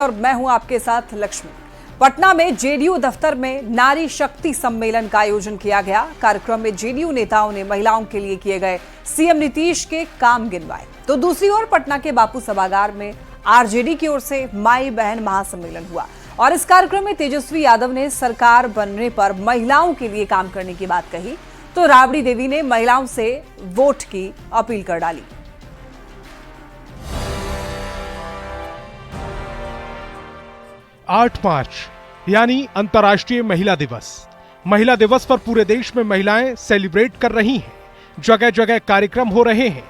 और मैं हूं आपके साथ लक्ष्मी। पटना में जेडीयू दफ्तर में नारी शक्ति सम्मेलन का आयोजन किया गया। कार्यक्रम में जेडीयू नेताओं ने महिलाओं के लिए किए गए सीएम नीतीश के काम गिनवाए। तो दूसरी ओर पटना के बापू सभागार में आरजेडी की ओर से माई बहन महासम्मेलन हुआ और इस कार्यक्रम में तेजस्वी यादव ने सरकार बनने पर महिलाओं के लिए काम करने की बात कही, तो राबड़ी देवी ने महिलाओं से वोट की अपील कर डाली। 8 मार्च यानी अंतर्राष्ट्रीय महिला दिवस। महिला दिवस पर पूरे देश में महिलाएं सेलिब्रेट कर रही हैं। जगह जगह कार्यक्रम हो रहे हैं।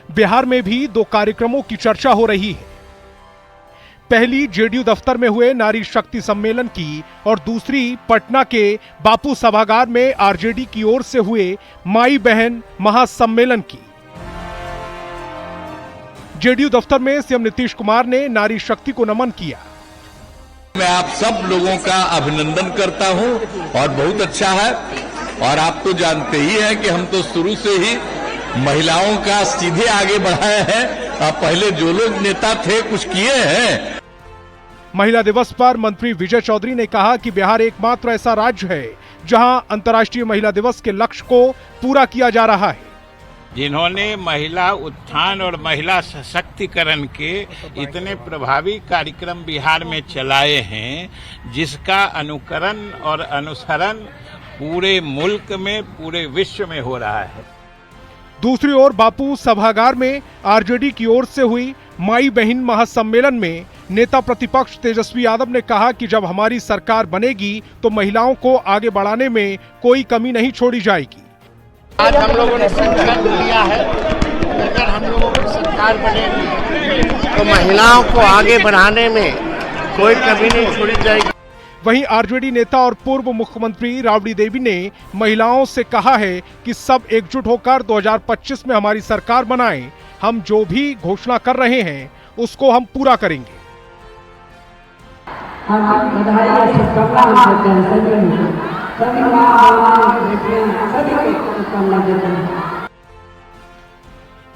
बिहार में भी 2 कार्यक्रमों की चर्चा हो रही है। पहली जेडीयू दफ्तर में हुए नारी शक्ति सम्मेलन की और दूसरी पटना के बापू सभागार में आरजेडी की ओर से हुए माई बहन महासम्मेलन की। जेडीयू दफ्तर में सीएम नीतीश कुमार ने नारी शक्ति को नमन किया। मैं आप सब लोगों का अभिनंदन करता हूं और बहुत अच्छा है। और आप तो जानते ही हैं कि हम तो शुरू से ही महिलाओं का सीधे आगे बढ़ाए हैं। पहले जो लोग नेता थे कुछ किए हैं। महिला दिवस पर मंत्री विजय चौधरी ने कहा कि बिहार एकमात्र ऐसा राज्य है जहां अंतर्राष्ट्रीय महिला दिवस के लक्ष्य को पूरा किया जा रहा है। जिन्होंने महिला उत्थान और महिला सशक्तिकरण के इतने प्रभावी कार्यक्रम बिहार में चलाए हैं, जिसका अनुकरण और अनुसरण पूरे मुल्क में, पूरे विश्व में हो रहा है। दूसरी ओर बापू सभागार में आरजेडी की ओर से हुई माई बहन महासम्मेलन में नेता प्रतिपक्ष तेजस्वी यादव ने कहा कि जब हमारी सरकार बनेगी तो महिलाओं को आगे बढ़ाने में कोई कमी नहीं छोड़ी जाएगी। आज हम लोगों ने संकल्प लिया है, अगर हम लोगों की सरकार बनेगी तो महिलाओं को आगे बढ़ाने में कोई कमी नहीं छोड़ी जाएगी। वहीं आरजेडी नेता और पूर्व मुख्यमंत्री राबड़ी देवी ने महिलाओं से कहा है कि सब एकजुट होकर 2025 में हमारी सरकार बनाएं। हम जो भी घोषणा कर रहे हैं उसको हम पूरा करेंगे।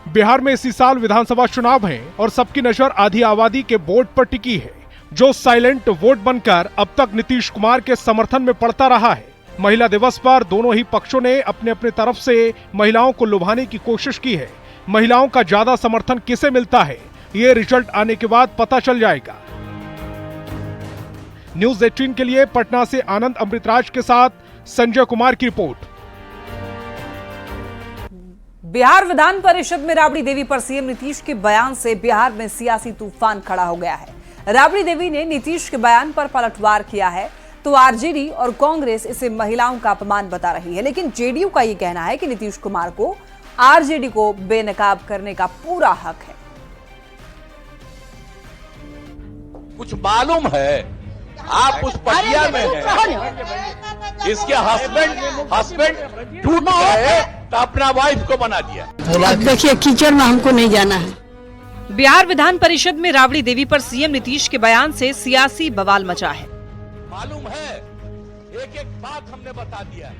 बिहार में इसी साल विधानसभा चुनाव हैं और सबकी नजर आधी आबादी के वोट पर टिकी है, जो साइलेंट वोट बनकर अब तक नीतीश कुमार के समर्थन में पड़ता रहा है। महिला दिवस पर दोनों ही पक्षों ने अपने अपने तरफ से महिलाओं को लुभाने की कोशिश की है। महिलाओं का ज्यादा समर्थन किसे मिलता है, ये रिजल्ट आने के बाद पता चल जाएगा। न्यूज़ 18 के लिए पटना से आनंद अमृतराज के साथ संजय कुमार की रिपोर्ट। बिहार विधान परिषद में राबड़ी देवी पर सीएम नीतीश के बयान से बिहार में सियासी तूफान खड़ा हो गया है। राबड़ी देवी ने नीतीश के बयान पर पलटवार किया है, तो आरजेडी और कांग्रेस इसे महिलाओं का अपमान बता रही है। लेकिन जेडीयू का यह कहना है कि नीतीश कुमार को आरजेडी को बेनकाब करने का पूरा हक है। कुछ मालूम है, आप उस प्रक्रिया में हैं। इसके हस्बैंड टूट गए तो अपना वाइफ को बना दिया। देखिए, कीचड़ में हमको नहीं जाना है। बिहार विधान परिषद में राबड़ी देवी पर सीएम नीतीश के बयान से सियासी बवाल मचा है। मालूम है, एक एक बात हमने बता दिया।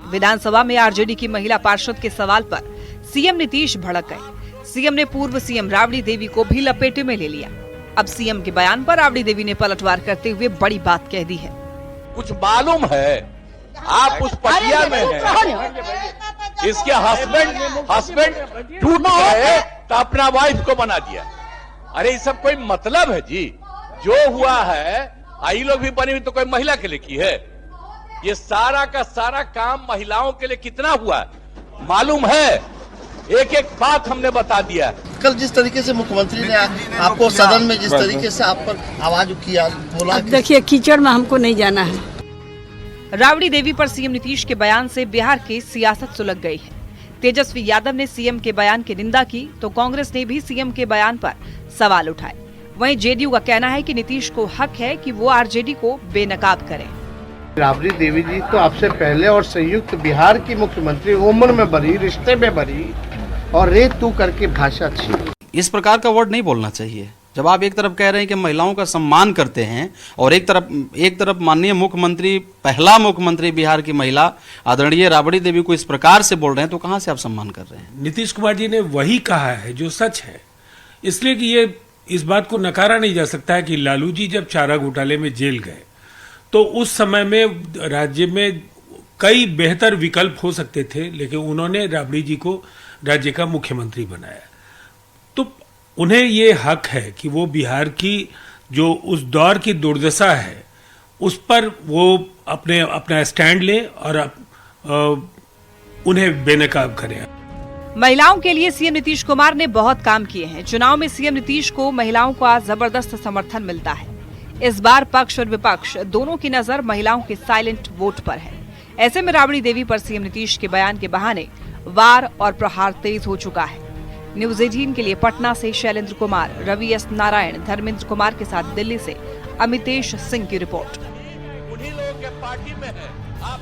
विधानसभा में आरजेडी की महिला पार्षद के सवाल पर सीएम नीतीश भड़क गए। सीएम ने पूर्व सीएम राबड़ी देवी को भी लपेटे में ले लिया। अब सीएम के बयान पर राबड़ी देवी ने पलटवार करते हुए बड़ी बात कह दी है। कुछ मालूम है, आप उस प्रक्रिया में हैं। इसके हस्बैंड टूट गए तो अपना वाइफ को बना दिया। अरे ये सब कोई मतलब है जी? जो हुआ है, आई लोग भी बनी हुई तो कोई महिला के लिए की है? ये सारा का सारा काम महिलाओं के लिए कितना हुआ है मालूम है? एक एक बात हमने बता दिया। कल जिस तरीके से मुख्यमंत्री ने आपको सदन में जिस तरीके से आप पर आवाज किया, बोला, देखिए, कीचड़ में हमको नहीं जाना है। राबड़ी देवी पर सीएम नीतीश के बयान से बिहार की सियासत सुलग गई है। तेजस्वी यादव ने सीएम के बयान की निंदा की, तो कांग्रेस ने भी सीएम के बयान पर सवाल उठाए। वहीं जेडीयू का कहना है कि नीतीश को हक है कि वो आरजेडी को बेनकाब करें। राबड़ी देवी जी तो आपसे पहले और संयुक्त बिहार की मुख्यमंत्री, उम्र में बड़ी, रिश्ते में बड़ी और रे तू करके भाषा अच्छी। इस प्रकार का वर्ड नहीं बोलना चाहिए। जब आप एक तरफ कह रहे हैं कि महिलाओं का सम्मान करते हैं और एक तरफ माननीय मुख्यमंत्री, पहला मुख्यमंत्री बिहार की महिला आदरणीय राबड़ी देवी को इस प्रकार से बोल रहे हैं, तो कहां से आप सम्मान कर रहे हैं? नीतीश कुमार जी ने वही कहा है जो सच है, इसलिए कि ये इस बात को नकारा नहीं जा सकता है कि लालू जी जब चारा घोटाले में जेल गए तो उस समय में राज्य में कई बेहतर विकल्प हो सकते थे, लेकिन उन्होंने राबड़ी जी को राज्य का मुख्यमंत्री बनाया। तो उन्हें ये हक है कि वो बिहार की जो उस दौर की दुर्दशा है उस पर वो अपना स्टैंड लें और उन्हें बेनकाब करें। महिलाओं के लिए सीएम नीतीश कुमार ने बहुत काम किए हैं। चुनाव में सीएम नीतीश को महिलाओं का जबरदस्त समर्थन मिलता है। इस बार पक्ष और विपक्ष दोनों की नजर महिलाओं के साइलेंट वोट पर है। ऐसे में राबड़ी देवी पर सीएम नीतीश के बयान के बहाने वार और प्रहार तेज हो चुका है। न्यूज 18 के लिए पटना से शैलेंद्र कुमार, रवि एस नारायण, धर्मेंद्र कुमार के साथ दिल्ली से अमितेश सिंह की रिपोर्ट। उन्हीं लोगों के पार्टी में है। आप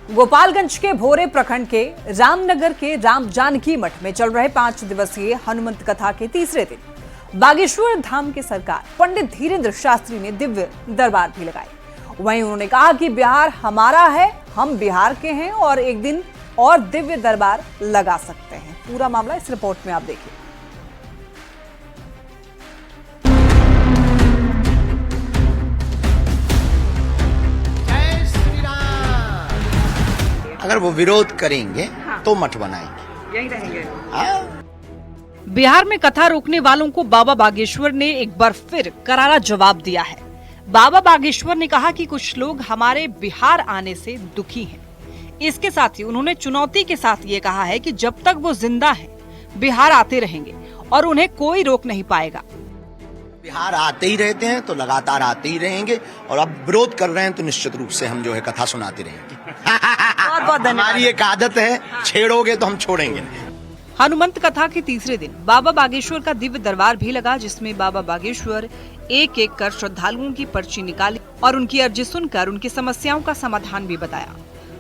गोपालगंज के भोरे प्रखंड के रामनगर के राम जानकी मठ में चल रहे 5 दिवसीय हनुमंत कथा के तीसरे दिन बागेश्वर धाम के सरकार पंडित धीरेन्द्र शास्त्री ने दिव्य दरबार भी लगाए। वहीं उन्होंने कहा कि बिहार हमारा है, हम बिहार के हैं और एक दिन और दिव्य दरबार लगा सकते हैं। पूरा मामला इस रिपोर्ट में आप देखिए। अगर वो विरोध करेंगे तो मठ बनाएंगे, यही रहेंगे। बिहार में कथा रोकने वालों को बाबा बागेश्वर ने एक बार फिर करारा जवाब दिया है। बाबा बागेश्वर ने कहा कि कुछ लोग हमारे बिहार आने से दुखी हैं। इसके साथ ही उन्होंने चुनौती के साथ ये कहा है कि जब तक वो जिंदा हैं, बिहार आते रहेंगे और उन्हें कोई रोक नहीं पाएगा। बिहार आते ही रहते हैं तो लगातार आते ही रहेंगे, और अब विरोध कर रहे हैं तो निश्चित रूप से हम जो है कथा सुनाते रहेंगे। हमारी एक आदत है, छेड़ोगे तो हम छोड़ेंगे नहीं। हनुमंत कथा के तीसरे दिन बाबा बागेश्वर का दिव्य दरबार भी लगा, जिसमें बाबा बागेश्वर एक एक कर श्रद्धालुओं की पर्ची निकाली और उनकी अर्जी सुनकर उनकी समस्याओं का समाधान भी बताया।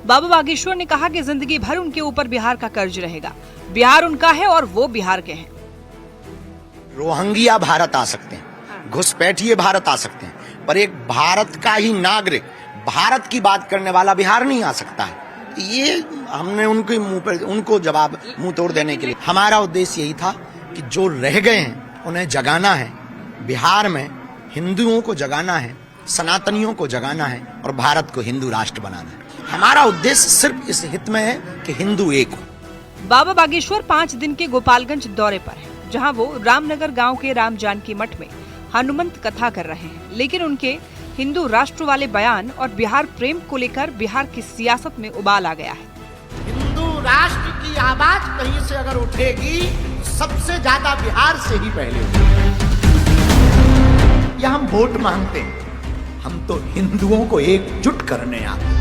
बाबा बागेश्वर ने कहा कि जिंदगी भर उनके ऊपर बिहार का कर्ज रहेगा। बिहार उनका है और वो बिहार के हैं। रोहंगिया भारत आ सकते हैं, घुसपैठिए भारत आ सकते हैं, पर एक भारत का ही नागरिक, भारत की बात करने वाला बिहार नहीं आ सकता है। ये हमने उनके मुंह पर उनको जवाब मुंह तोड़ देने के लिए हमारा उद्देश्य यही था कि जो रह गए हैं उन्हें जगाना है। बिहार में हिंदुओं को जगाना है, सनातनियों को जगाना है और भारत को हिंदू राष्ट्र बनाना है। हमारा उद्देश्य सिर्फ इस हित में है कि हिंदू एक हो। बाबा बागेश्वर 5 दिन के गोपालगंज दौरे पर है, जहां वो रामनगर गांव के राम जानकी मठ में हनुमंत कथा कर रहे हैं। लेकिन उनके हिंदू राष्ट्र वाले बयान और बिहार प्रेम को लेकर बिहार की सियासत में उबाल आ गया है। हिंदू राष्ट्र की आवाज कहीं से अगर उठेगी तो सबसे ज्यादा बिहार से ही पहले उठेगी। हम वोट मांगते हैं, हम तो हिंदुओं को एकजुट करने आते हैं।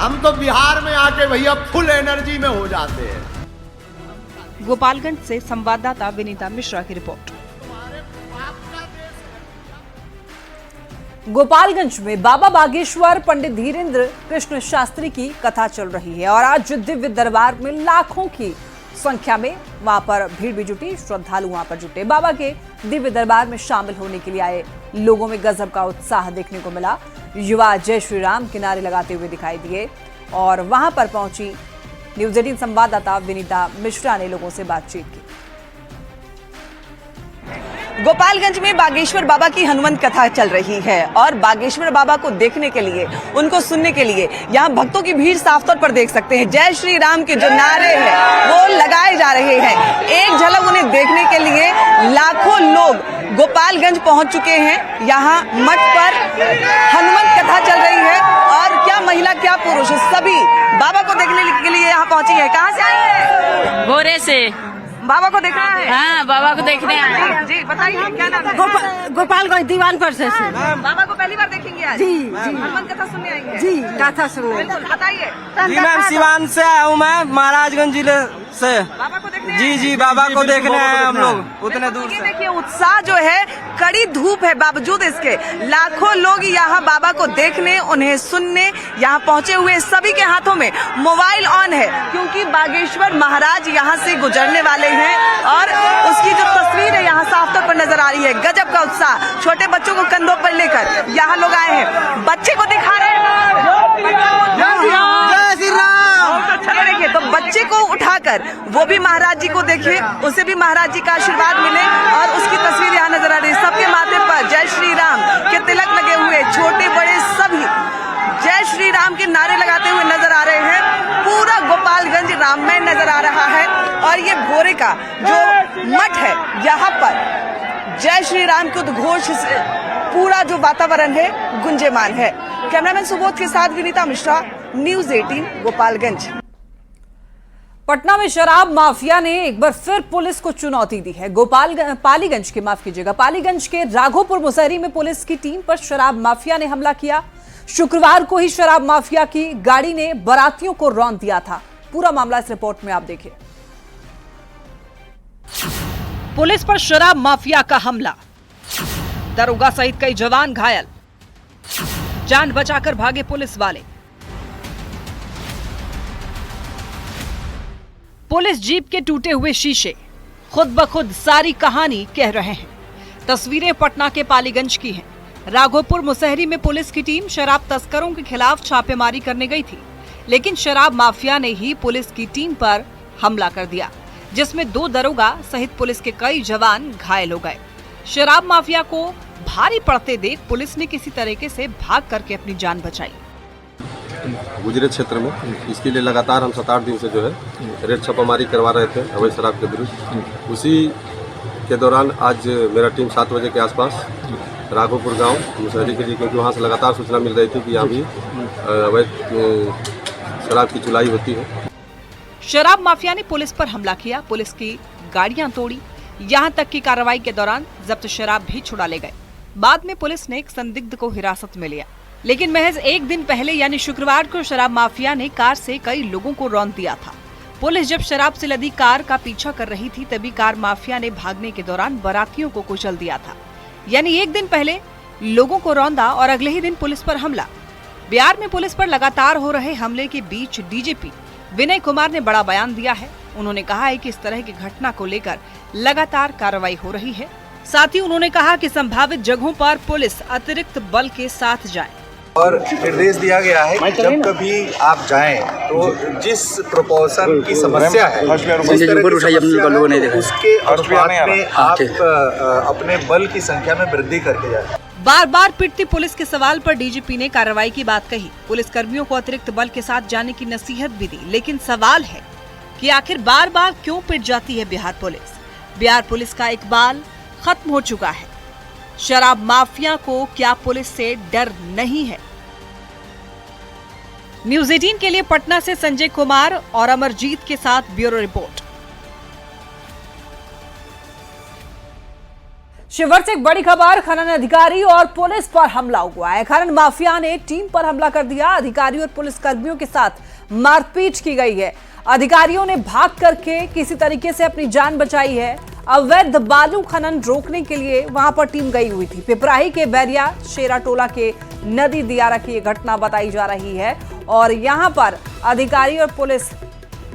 हम तो बिहार में आके भैया फुल एनर्जी में हो जाते हैं। गोपालगंज से संवाददाता विनीता मिश्रा की रिपोर्ट। गोपालगंज में बाबा बागेश्वर पंडित धीरेन्द्र कृष्ण शास्त्री की कथा चल रही है और आज दिव्य दरबार में लाखों की संख्या में वहां पर भीड़ भी जुटी। श्रद्धालु वहां पर जुटे। बाबा के दिव्य दरबार में शामिल होने के लिए आए लोगों में गजब का उत्साह देखने को मिला। युवा जय श्री राम के नारे लगाते हुए दिखाई दिए और वहां पर पहुंची न्यूज 18 संवाददाता विनीता मिश्रा ने लोगों से बातचीत की। गोपालगंज में बागेश्वर बाबा की हनुमंत कथा चल रही है और बागेश्वर बाबा को देखने के लिए, उनको सुनने के लिए यहाँ भक्तों की भीड़ साफ तौर पर देख सकते हैं। जय श्री राम के जो नारे हैं वो लगाए जा रहे हैं। एक झलक उन्हें देखने के लिए लाखों लोग गोपालगंज पहुंच चुके हैं। यहाँ मठ पर हनुमंत कथा चल रही है और क्या महिला क्या पुरुष सभी बाबा को देखने के लिए यहाँ पहुंची है। कहाँ से आई है? भोरे से बाबा को देखना है। हाँ, बाबा को देखने आए हैं। जी बताइए क्या नाम है? गोपालगंज दीवान पर से। बाबा को पहली बार देखेंगे आज? जी हनुमान कथा सुनने आएंगे? जी कथा सुनने। बताइए। जी मैम, सिवान से आया हूँ मैं, महाराजगंज जिले से। बाबा को देखने? जी बाबा को देखने आए हम लोग उतने दूर से। देखिए उत्साह जो है, कड़ी धूप है, बावजूद इसके लाखों लोग यहाँ बाबा को देखने, उन्हें सुनने यहाँ पहुँचे हुए। सभी के हाथों में मोबाइल ऑन है क्योंकि बागेश्वर महाराज यहाँ से गुजरने वाले हैं और उसकी जो तस्वीर है यहाँ साफ तौर पर नजर आ रही है। गजब का उत्साह, छोटे बच्चों को कंधों पर लेकर यहाँ लोग आए हैं। बच्चे को दिखा रहे हैं। जय श्री राम। ये देखिए, तो बच्चे को उठाकर वो भी महाराज जी को देखिए, उसे भी महाराज जी का आशीर्वाद मिले और उसकी तस्वीर यहाँ नजर आ रही है। सबके माथे पर जय श्री राम के तिलक लगे हुए, छोटे बड़े सभी जय श्री राम के नारे लगाते हुए नजर आ रहे हैं। पूरा गोपालगंज राममय नजर आ रहा है और ये भोरे का जो मठ है, यहाँ पर जय श्री राम के उद्घोष से पूरा जो वातावरण है गुंजेमान है। कैमरामैन सुबोध के साथ विनीता मिश्रा, न्यूज़ 18 गोपालगंज। पटना में शराब माफिया ने एक बार फिर पुलिस को चुनौती दी है। पालीगंज के राघोपुर मुसहरी में पुलिस की टीम पर शराब माफिया ने हमला किया। शुक्रवार को ही शराब माफिया की गाड़ी ने बारातियों को रौंद दिया था। पूरा मामला इस रिपोर्ट में आप देखिए। पुलिस पर शराब माफिया का हमला, दरोगा सहित कई जवान घायल, जान बचाकर भागे पुलिस वाले। पुलिस जीप के टूटे हुए शीशे खुद ब खुद सारी कहानी कह रहे हैं। तस्वीरें पटना के पालीगंज की हैं। राघोपुर मुसहरी में पुलिस की टीम शराब तस्करों के खिलाफ छापेमारी करने गई थी, लेकिन शराब माफिया ने ही पुलिस की टीम पर हमला कर दिया, जिसमें 2 दरोगा सहित पुलिस के कई जवान घायल हो गए। शराब माफिया को भारी पड़ते देख पुलिस ने किसी तरीके से भाग करके अपनी जान बचाई। गुजरे क्षेत्र में इसके लिए लगातार हम 7-8 दिन से जो है रेड छापामारी करवा रहे थे अवैध शराब के विरुद्ध। उसी के दौरान आज मेरा टीम 7 बजे के आसपास राघोपुर गांव मुसहरी के लिए, क्योंकि वहां से लगातार सूचना मिल रही थी कि यहाँ भी अवैध शराब की चुलाई होती है। शराब माफिया ने पुलिस पर हमला किया, पुलिस की गाड़ियां तोड़ी, यहां तक कि कार्रवाई के दौरान जब्त शराब भी छुड़ा ले गए। बाद में पुलिस ने एक संदिग्ध को हिरासत में लिया, लेकिन महज एक दिन पहले यानी शुक्रवार को शराब माफिया ने कार से कई लोगों को रौंद दिया था। पुलिस जब शराब से लदी कार का पीछा कर रही थी, तभी कार माफिया ने भागने के दौरान बारातियों को कुचल दिया था। यानी एक दिन पहले लोगों को रौंदा और अगले ही दिन पुलिस पर हमला। बिहार में पुलिस पर लगातार हो रहे हमले के बीच डीजीपी विनय कुमार ने बड़ा बयान दिया है। उन्होंने कहा है कि इस तरह की घटना को लेकर लगातार कार्रवाई हो रही है। साथ ही उन्होंने कहा कि संभावित जगहों पर पुलिस अतिरिक्त बल के साथ जाए और निर्देश दिया गया है कि जब कभी आप जाएं तो जिस प्रोपोर्शन की समस्या है, उसके अनुपात में आप अपने बल की संख्या में वृद्धि करके जाएं। बार बार पिटती पुलिस के सवाल पर डीजीपी ने कार्रवाई की बात कही। पुलिस कर्मियों को अतिरिक्त बल के साथ जाने की नसीहत भी दी, लेकिन सवाल है कि आखिर बार बार क्यों पिट जाती है बिहार पुलिस। बिहार पुलिस का इकबाल खत्म हो चुका है। शराब माफिया को क्या पुलिस से डर नहीं है? न्यूज़ 18 के लिए पटना से संजय कुमार और अमरजीत के साथ ब्यूरो रिपोर्ट। शिवहर से एक बड़ी खबर, खनन अधिकारी और पुलिस पर हमला हुआ है। खनन माफिया ने टीम पर हमला कर दिया। अधिकारियों और पुलिस कर्मियों के साथ मारपीट की गई है। अधिकारियों ने भाग करके किसी तरीके से अपनी जान बचाई है। अवैध बालू खनन रोकने के लिए वहां पर टीम गई हुई थी। पिपराही के बैरिया शेरा टोला के नदी दियारा की घटना बताई जा रही है और यहां पर अधिकारी और पुलिस,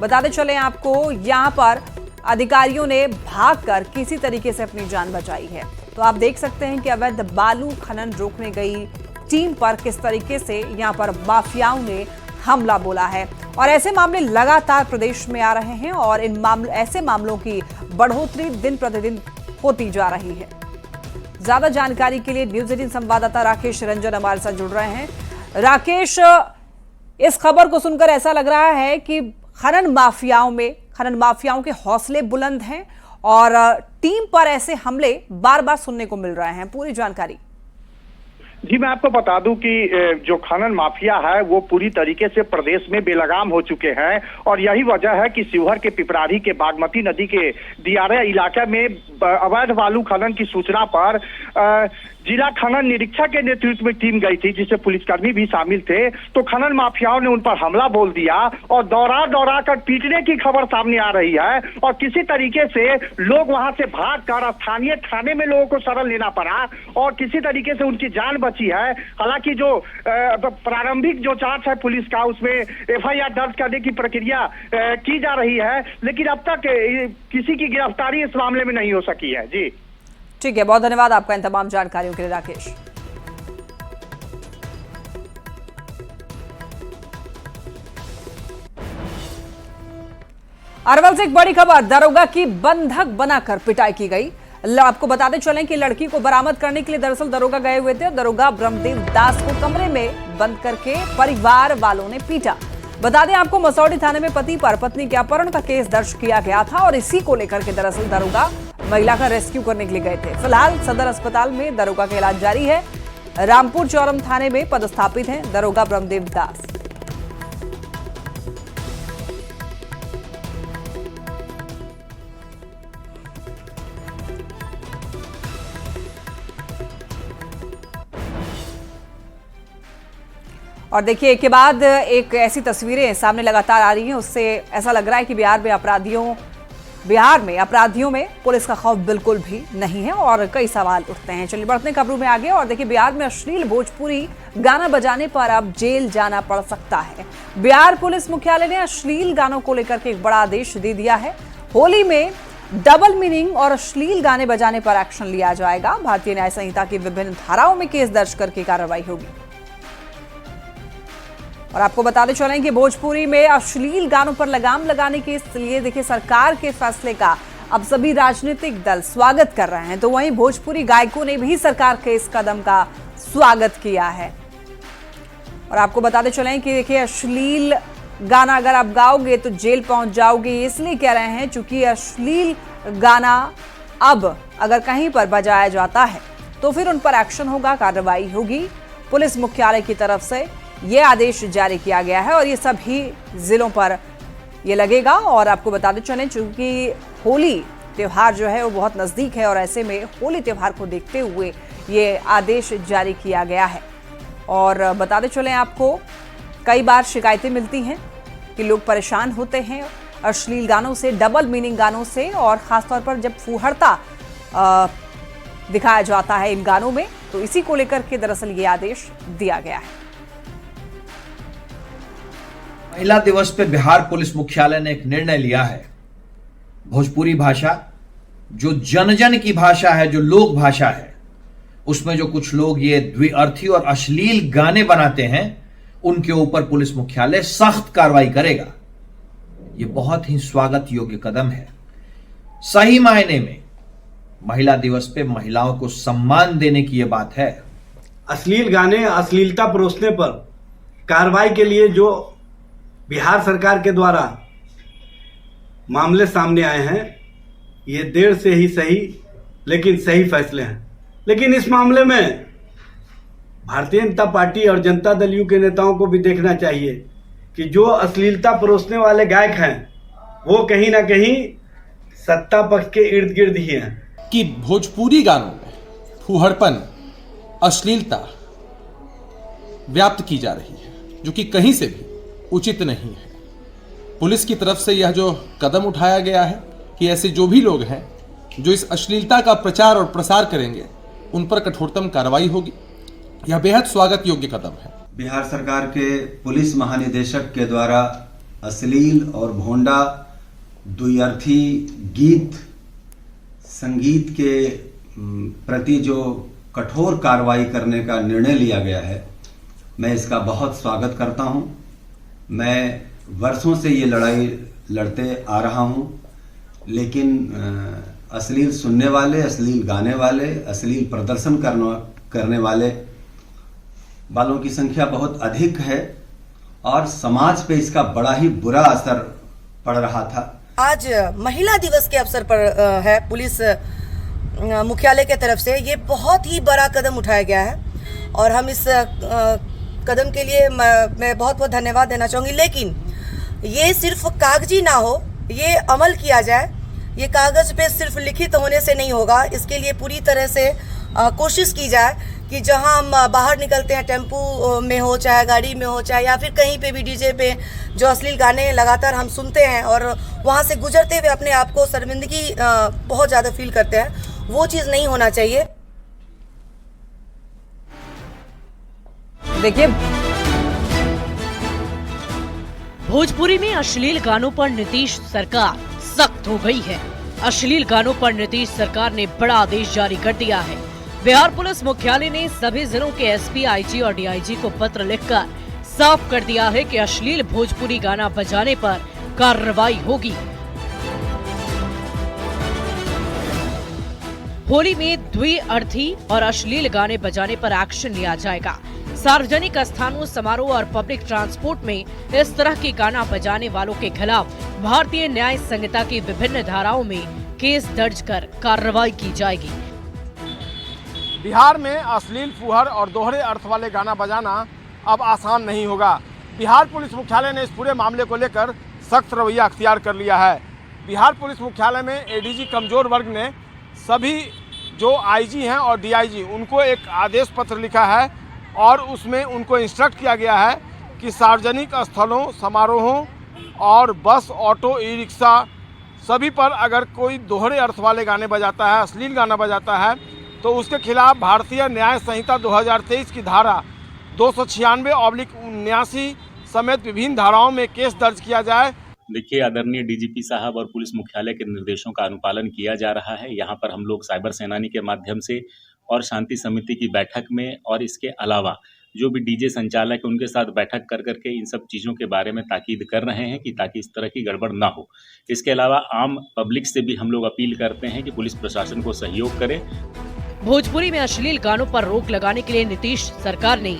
बताते चले आपको, यहां पर अधिकारियों ने भागकर किसी तरीके से अपनी जान बचाई है। तो आप देख सकते हैं कि अवैध बालू खनन रोकने गई टीम पर किस तरीके से यहां पर माफियाओं ने हमला बोला है। और ऐसे मामले लगातार प्रदेश में आ रहे हैं और ऐसे मामलों की बढ़ोतरी दिन प्रतिदिन होती जा रही है। ज्यादा जानकारी के लिए न्यूज़ 18 संवाददाता राकेश रंजन हमारे साथ जुड़ रहे हैं। राकेश, इस खबर को सुनकर ऐसा लग रहा है कि खनन माफियाओं के हौसले बुलंद हैं और टीम पर ऐसे हमले बार बार सुनने को मिल रहे हैं। पूरी जानकारी। जी, मैं आपको बता दूं कि जो खनन माफिया है वो पूरी तरीके से प्रदेश में बेलगाम हो चुके हैं और यही वजह है कि शिवहर के पिपराही के बागमती नदी के दियारा इलाके में अवैध बालू खनन की सूचना पर जिला खनन निरीक्षक के नेतृत्व में टीम गई थी, जिससे पुलिसकर्मी भी शामिल थे। तो खनन माफियाओं ने उन पर हमला बोल दिया और दौड़ा कर पीटने की खबर सामने आ रही है और किसी तरीके से लोग वहां से भागकर स्थानीय थाने में लोगों को शरण लेना पड़ा और किसी तरीके से उनकी जान बची है। हालांकि जो प्रारंभिक जो जांच है पुलिस का, उसमें FIR दर्ज करने की प्रक्रिया की जा रही है, लेकिन अब तक किसी की गिरफ्तारी इस मामले में नहीं हो सकी है। जी ठीक है, बहुत धन्यवाद आपका इन तमाम जानकारियों के लिए राकेश। अरवल से एक बड़ी खबर, दरोगा की बंधक बनाकर पिटाई की गई। आपको बताते चलें कि लड़की को बरामद करने के लिए दरअसल दरोगा गए हुए थे। दरोगा ब्रह्मदेव दास को कमरे में बंद करके परिवार वालों ने पीटा। बता दें आपको, मसौढ़ी थाने में पति पर पत्नी के अपहरण का केस दर्ज किया गया था और इसी को लेकर के दरअसल दरोगा महिला का रेस्क्यू करने के लिए गए थे। फिलहाल सदर अस्पताल में दरोगा का इलाज जारी है। रामपुर चौरम थाने में पदस्थापित हैं दरोगा ब्रह्मदेव दास। और देखिए, एक के बाद एक ऐसी तस्वीरें सामने लगातार आ रही हैं, उससे ऐसा लग रहा है कि बिहार में अपराधियों में पुलिस का खौफ बिल्कुल भी नहीं है और कई सवाल उठते हैं। चलिए बढ़ते खबरों में आगे। और देखिए, बिहार में अश्लील भोजपुरी गाना बजाने पर अब जेल जाना पड़ सकता है। बिहार पुलिस मुख्यालय ने अश्लील गानों को लेकर के एक बड़ा आदेश दे दिया है। होली में डबल मीनिंग और अश्लील गाने बजाने पर एक्शन लिया जाएगा। भारतीय न्याय संहिता की विभिन्न धाराओं में केस दर्ज करके कार्रवाई होगी। और आपको बताते चलें कि भोजपुरी में अश्लील गानों पर लगाम लगाने के लिए देखिए सरकार के फैसले का अब सभी राजनीतिक दल स्वागत कर रहे हैं, तो वहीं भोजपुरी गायकों ने भी सरकार के इस कदम का स्वागत किया है। और आपको बताते चलें कि देखिए, अश्लील गाना अगर आप गाओगे तो जेल पहुंच जाओगे। इसलिए कह रहे हैं क्योंकि अश्लील गाना अब अगर कहीं पर बजाया जाता है तो फिर उन पर एक्शन होगा, कार्रवाई होगी। पुलिस मुख्यालय की तरफ से ये आदेश जारी किया गया है और ये सभी जिलों पर ये लगेगा। और आपको बताते चलें, चूंकि होली त्यौहार जो है वो बहुत नज़दीक है और ऐसे में होली त्यौहार को देखते हुए ये आदेश जारी किया गया है। और बताते चलें आपको, कई बार शिकायतें मिलती हैं कि लोग परेशान होते हैं अश्लील गानों से, डबल मीनिंग गानों से, और ख़ासतौर पर जब फूहड़ता दिखाया जाता है इन गानों में, तो इसी को लेकर के दरअसल ये आदेश दिया गया है। महिला दिवस पे बिहार पुलिस मुख्यालय ने एक निर्णय लिया है। भोजपुरी भाषा जो जन जन की भाषा है, जो लोक भाषा है, उसमें जो कुछ लोग ये द्विअर्थी और अश्लील गाने बनाते हैं, उनके ऊपर पुलिस मुख्यालय सख्त कार्रवाई करेगा। ये बहुत ही स्वागत योग्य कदम है। सही मायने में महिला दिवस पे महिलाओं को सम्मान देने की यह बात है। अश्लील गाने, अश्लीलता परोसने पर कार्रवाई के लिए जो बिहार सरकार के द्वारा मामले सामने आए हैं, ये देर से ही सही लेकिन सही फैसले हैं। लेकिन इस मामले में भारतीय जनता पार्टी और जनता दल यू के नेताओं को भी देखना चाहिए कि जो अश्लीलता परोसने वाले गायक हैं वो कहीं ना कहीं सत्ता पक्ष के इर्द गिर्द ही हैं। कि भोजपुरी गानों में फूहड़पन, अश्लीलता व्याप्त की जा रही है, जो कि कहीं से भी उचित नहीं है। पुलिस की तरफ से यह जो कदम उठाया गया है कि ऐसे जो भी लोग हैं जो इस अश्लीलता का प्रचार और प्रसार करेंगे, उन पर कठोरतम कार्रवाई होगी। यह बेहद स्वागत योग्य कदम है। बिहार सरकार के पुलिस महानिदेशक के द्वारा अश्लील और भोंडा, द्विअर्थी गीत संगीत के प्रति जो कठोर कार्रवाई करने का निर्णय लिया गया है, मैं इसका बहुत स्वागत करता हूं। मैं वर्षों से ये लड़ाई लड़ते आ रहा हूं, लेकिन अश्लील सुनने वाले, अश्लील गाने वाले, अश्लील प्रदर्शन करने वालों की संख्या बहुत अधिक है और समाज पे इसका बड़ा ही बुरा असर पड़ रहा था। आज महिला दिवस के अवसर पर है पुलिस मुख्यालय के तरफ से ये बहुत ही बड़ा कदम उठाया गया है और हम इस कदम के लिए मैं बहुत बहुत धन्यवाद देना चाहूँगी। लेकिन ये सिर्फ कागजी ना हो, ये अमल किया जाए। ये कागज पे सिर्फ लिखित होने से नहीं होगा, इसके लिए पूरी तरह से कोशिश की जाए कि जहां हम बाहर निकलते हैं, टेम्पू में हो चाहे गाड़ी में हो चाहे या फिर कहीं पे भी डीजे पे जो अश्लील गाने लगातार हम सुनते हैं और वहां से गुजरते हुए अपने आप को शर्मिंदगी बहुत ज़्यादा फील करते हैं, वो चीज़ नहीं होना चाहिए। देखिए, भोजपुरी में अश्लील गानों पर नीतीश सरकार सख्त हो गई है। अश्लील गानों पर नीतीश सरकार ने बड़ा आदेश जारी कर दिया है। बिहार पुलिस मुख्यालय ने सभी जिलों के एसपी, आईजी और डीआईजी को पत्र लिखकर साफ कर दिया है कि अश्लील भोजपुरी गाना बजाने पर कार्रवाई होगी। होली में द्विअर्थी और अश्लील गाने बजाने पर एक्शन लिया जाएगा। सार्वजनिक स्थानों, समारोह और पब्लिक ट्रांसपोर्ट में इस तरह के गाना बजाने वालों के खिलाफ भारतीय न्याय संहिता की विभिन्न धाराओं में केस दर्ज कर कार्रवाई की जाएगी। बिहार में अश्लील, फुहर और दोहरे अर्थ वाले गाना बजाना अब आसान नहीं होगा। बिहार पुलिस मुख्यालय ने इस पूरे मामले को लेकर सख्त रवैया अख्तियार कर लिया है। बिहार पुलिस मुख्यालय में एडीजी कमजोर वर्ग ने सभी जो आईजी हैं और डीआईजी उनको एक आदेश पत्र लिखा है और उसमें उनको इंस्ट्रक्ट किया गया है कि सार्वजनिक स्थलों, समारोहों और बस, ऑटो, ई रिक्शा सभी पर अगर कोई दोहरे अर्थ वाले गाने बजाता है, अश्लील गाना बजाता है, तो उसके खिलाफ भारतीय न्याय संहिता 2023 की धारा 296/79 समेत विभिन्न धाराओं में केस दर्ज किया जाए। देखिए, आदरणीय डीजीपी साहब और पुलिस मुख्यालय के निर्देशों का अनुपालन किया जा रहा है। यहाँ पर हम लोग साइबर सेनानी के माध्यम से और शांति समिति की बैठक में और इसके अलावा जो भी डीजे संचालक है उनके साथ बैठक कर करके इन सब चीज़ों के बारे में ताकीद कर रहे हैं कि ताकि इस तरह की गड़बड़ ना हो। इसके अलावा आम पब्लिक से भी हम लोग अपील करते हैं कि पुलिस प्रशासन को सहयोग करे। भोजपुरी में अश्लील गानों पर रोक लगाने के लिए नीतीश सरकार ने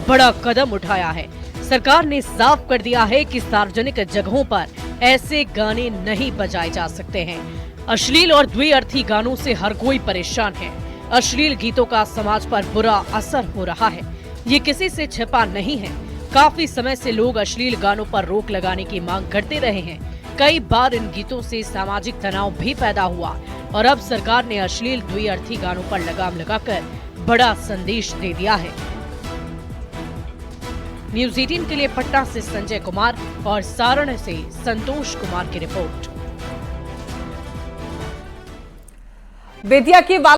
बड़ा कदम उठाया है। सरकार ने साफ कर दिया है कि सार्वजनिक जगहों पर ऐसे गाने नहीं बजाए जा सकते हैं। अश्लील और द्विअर्थी गानों से हर कोई परेशान है। अश्लील गीतों का समाज पर बुरा असर हो रहा है, ये किसी से छिपा नहीं है। काफी समय से लोग अश्लील गानों पर रोक लगाने की मांग करते रहे हैं। कई बार इन गीतों से सामाजिक तनाव भी पैदा हुआ और अब सरकार ने अश्लील द्विअर्थी गानों पर लगाम लगाकर बड़ा संदेश दे दिया है। न्यूज़ 18 के लिए पटना से संजय कुमार और सारण से संतोष कुमार की रिपोर्ट। बेतिया के